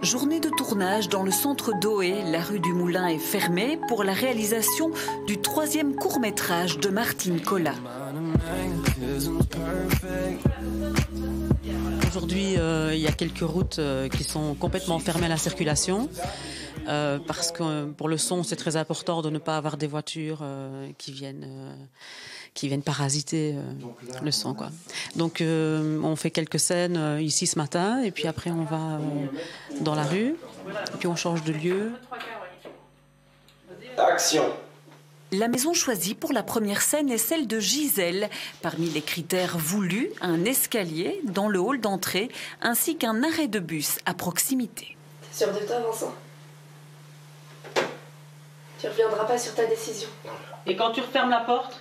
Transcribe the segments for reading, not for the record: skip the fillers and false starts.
Journée de tournage dans le centre d'Oé. La rue du Moulin est fermée pour la réalisation du 3e court-métrage de Martine Collat. Aujourd'hui, il y a quelques routes qui sont complètement fermées à la circulation. Parce que pour le son, c'est très important de ne pas avoir des voitures qui viennent parasiter le son, quoi. Donc on fait quelques scènes ici ce matin et puis après on va dans la rue et puis on change de lieu. Action! La maison choisie pour la première scène est celle de Gisèle. Parmi les critères voulus, un escalier dans le hall d'entrée ainsi qu'un arrêt de bus à proximité. T'es sûr de toi, Vincent? Tu reviendras pas sur ta décision. Et quand tu refermes la porte,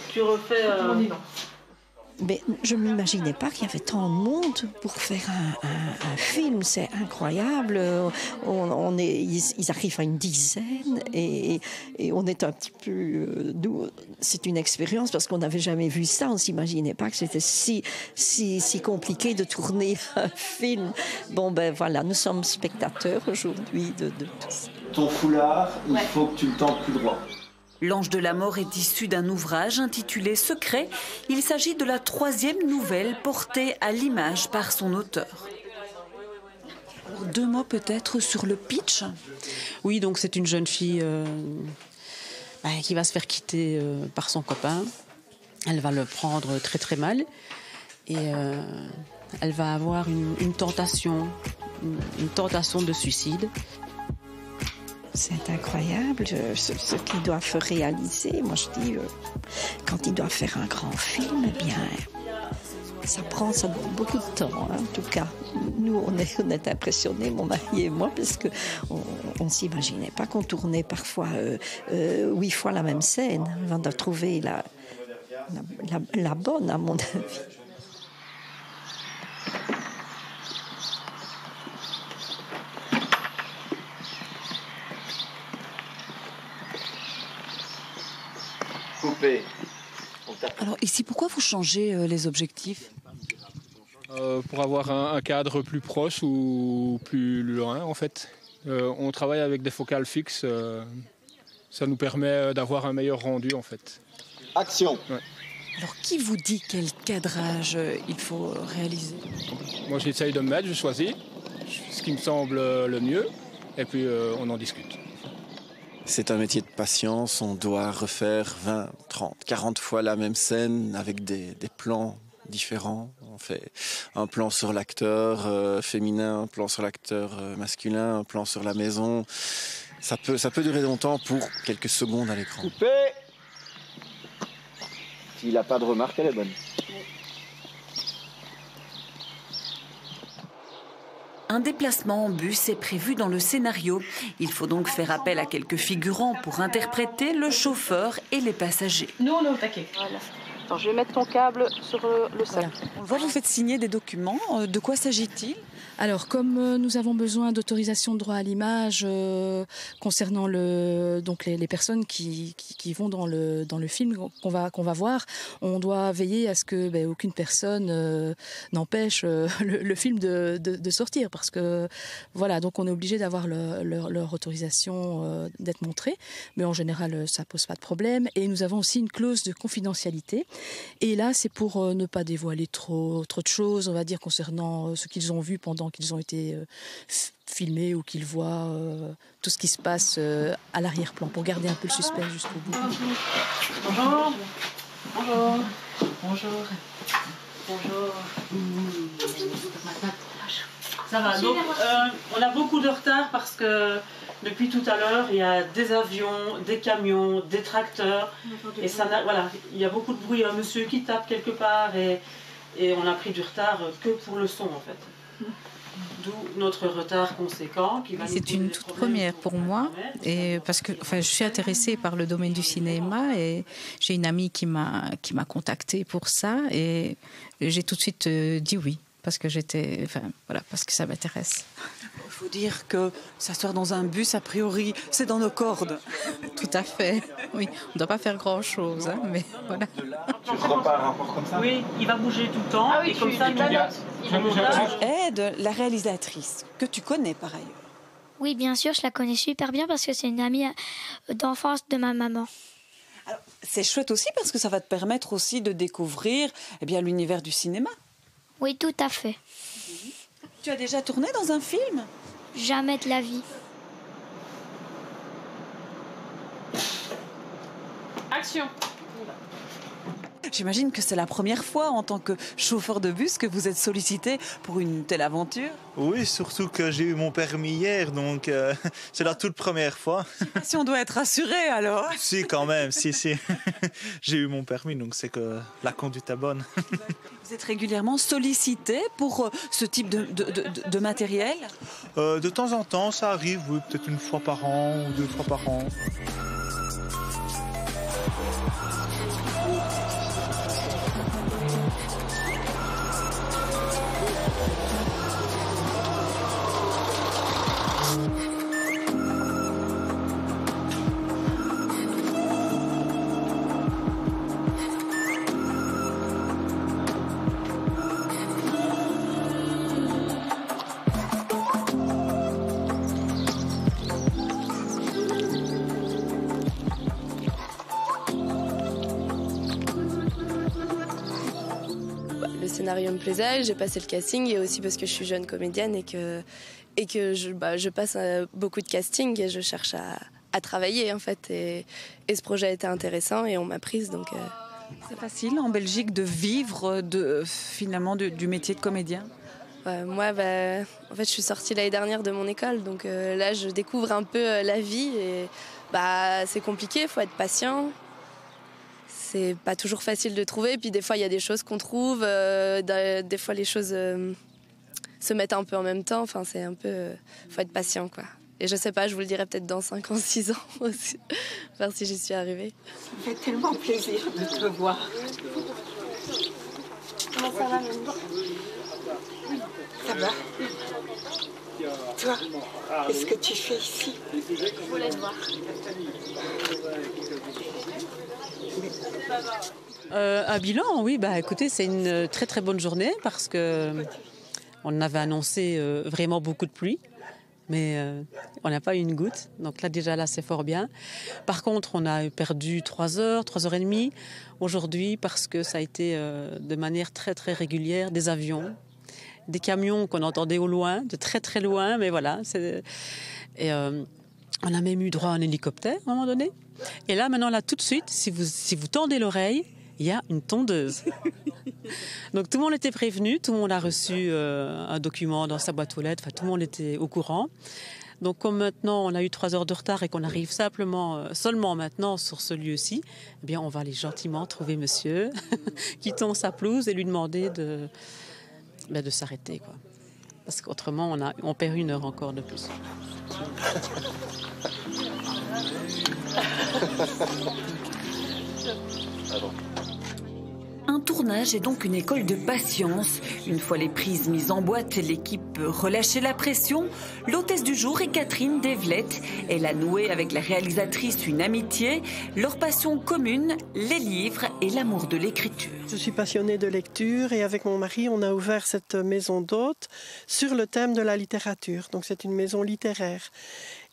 tu refais... Mais je ne m'imaginais pas qu'il y avait tant de monde pour faire un film. C'est incroyable. Ils arrivent à une dizaine et on est un petit peu... c'est une expérience parce qu'on n'avait jamais vu ça. On ne s'imaginait pas que c'était si compliqué de tourner un film. Bon, ben voilà, nous sommes spectateurs aujourd'hui de tout ça. Ton foulard, il faut que tu le tendes plus droit. L'Ange de la mort est issu d'un ouvrage intitulé Secret. Il s'agit de la 3e nouvelle portée à l'image par son auteur. Alors, 2 mots peut-être sur le pitch. Oui, donc c'est une jeune fille qui va se faire quitter par son copain. Elle va le prendre très très mal et elle va avoir une tentation de suicide. C'est incroyable ce qu'ils doivent réaliser. Moi, je dis, quand ils doivent faire un grand film, eh bien, ça prend beaucoup de temps, hein, en tout cas. Nous, on est impressionnés, mon mari et moi, parce qu'on ne s'imaginait pas qu'on tournait parfois 8 fois la même scène avant de trouver la bonne, à mon avis. Coupé. Alors ici, pourquoi vous changez les objectifs? Pour avoir un cadre plus proche ou plus loin, en fait. On travaille avec des focales fixes. Ça nous permet d'avoir un meilleur rendu, en fait. Action! Ouais. Alors qui vous dit quel cadrage il faut réaliser? Moi, j'essaye de me mettre, je choisis ce qui me semble le mieux, et puis on en discute. C'est un métier de patience, on doit refaire 20, 30, 40 fois la même scène avec des plans différents. On fait un plan sur l'acteur féminin, un plan sur l'acteur masculin, un plan sur la maison. Ça peut durer longtemps pour quelques secondes à l'écran. Coupé! S'il n'a pas de remarque, elle est bonne. Un déplacement en bus est prévu dans le scénario. Il faut donc faire appel à quelques figurants pour interpréter le chauffeur et les passagers. Nous, on est au taquet. Voilà. Attends, je vais mettre ton câble sur le sac. Voilà. On le voit, vous faites signer des documents. De quoi s'agit-il? Alors, comme nous avons besoin d'autorisation de droit à l'image concernant donc les personnes qui vont dans le film qu'on va voir, on doit veiller à ce que aucune personne n'empêche le film de sortir, parce que voilà, donc on est obligé d'avoir leur autorisation d'être montré, mais en général ça pose pas de problème. Et nous avons aussi une clause de confidentialité. Et là, c'est pour ne pas dévoiler trop de choses, on va dire, concernant ce qu'ils ont vu pendant qu'ils ont été filmés, ou qu'ils voient tout ce qui se passe à l'arrière-plan, pour garder un peu le suspense jusqu'au bout. Bonjour. Bonjour. Bonjour. Bonjour. Ça va. Donc, on a beaucoup de retard parce que depuis tout à l'heure, il y a des avions, des camions, des tracteurs. Et ça, voilà, il y a beaucoup de bruit. Un monsieur qui tape quelque part et on a pris du retard que pour le son, en fait. D'où notre retard conséquent. C'est une toute première pour moi, et parce que je suis intéressée par le domaine du cinéma et j'ai une amie qui m'a contactée pour ça, et j'ai tout de suite dit oui. parce que parce que ça m'intéresse. Il faut dire que s'asseoir dans un bus, a priori, c'est dans nos cordes. Tout à fait. Oui, on ne doit pas faire grand-chose, hein, mais voilà. Tu repars encore comme ça? Oui, il va bouger tout le temps. Ah oui, et comme ça, Aide, la réalisatrice, que tu connais par ailleurs. Oui, bien sûr, je la connais super bien parce que c'est une amie d'enfance de ma maman. Alors, c'est chouette aussi parce que ça va te permettre aussi de découvrir l'univers du cinéma. Oui, tout à fait. Tu as déjà tourné dans un film? Jamais de la vie. Action. J'imagine que c'est la première fois en tant que chauffeur de bus que vous êtes sollicité pour une telle aventure. Oui, surtout que j'ai eu mon permis hier, donc c'est la toute première fois. Si on doit être rassuré alors. Si, quand même, si. J'ai eu mon permis, donc c'est que la conduite est bonne. Vous êtes régulièrement sollicité pour ce type de matériel? De temps en temps, ça arrive, oui, peut-être une fois par an ou 2 fois par an. Le scénario me plaisait, j'ai passé le casting et aussi parce que je suis jeune comédienne et que je passe beaucoup de casting et je cherche à travailler en fait. Et ce projet était intéressant et on m'a prise donc. C'est facile en Belgique de vivre du métier de comédien? Moi, en fait, je suis sortie l'année dernière de mon école, donc là, je découvre un peu la vie et c'est compliqué, il faut être patient. C'est pas toujours facile de trouver, puis des fois, il y a des choses qu'on trouve, des fois, les choses se mettent un peu en même temps, enfin, c'est un peu... faut être patient, quoi. Et je sais pas, je vous le dirai peut-être dans 5 ans, 6 ans aussi, voir si j'y suis arrivée. Ça fait tellement plaisir de te voir. Comment ça va, Mélanie ? Ça va. Toi, qu'est-ce que tu fais ici? Je voulais te voir. Un bilan, oui, écoutez, c'est une très très bonne journée parce que on avait annoncé vraiment beaucoup de pluie, mais on n'a pas eu une goutte. Donc là, c'est fort bien. Par contre, on a perdu 3 heures, 3 heures et demie aujourd'hui parce que ça a été de manière très très régulière des avions, des camions qu'on entendait au loin, de très très loin, mais voilà. Et on a même eu droit à un hélicoptère à un moment donné. Et là, maintenant, tout de suite, si vous tendez l'oreille, il y a une tondeuse. Donc tout le monde était prévenu, tout le monde a reçu un document dans sa boîte aux lettres, tout le monde était au courant. Donc comme maintenant on a eu 3 heures de retard et qu'on arrive seulement maintenant sur ce lieu-ci, on va aller gentiment trouver monsieur qui tond sa pelouse et lui demander de s'arrêter, quoi. Parce qu'autrement on perd 1 heure encore de plus. Un tournage est donc une école de patience. Une fois les prises mises en boîte, l'équipe peut relâcher la pression. L'hôtesse du jour est Catherine Devlette. Elle a noué avec la réalisatrice une amitié. Leur passion commune, les livres et l'amour de l'écriture. Je suis passionnée de lecture et avec mon mari, on a ouvert cette maison d'hôtes sur le thème de la littérature. Donc c'est une maison littéraire.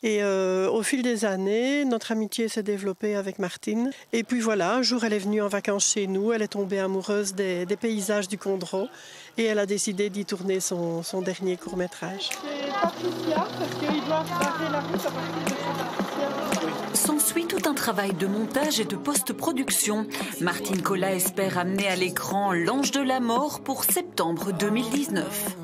Et au fil des années, notre amitié s'est développée avec Martine. Et puis voilà, un jour, elle est venue en vacances chez nous. Elle est tombée amoureuse des paysages du Condro. Et elle a décidé d'y tourner son dernier court-métrage. C'est Patricia, parce qu'ils doivent barrer la route à partir de Patricia. S'ensuit tout un travail de montage et de post-production. Martine Collat espère amener à l'écran L'Ange de la Mort pour septembre 2019.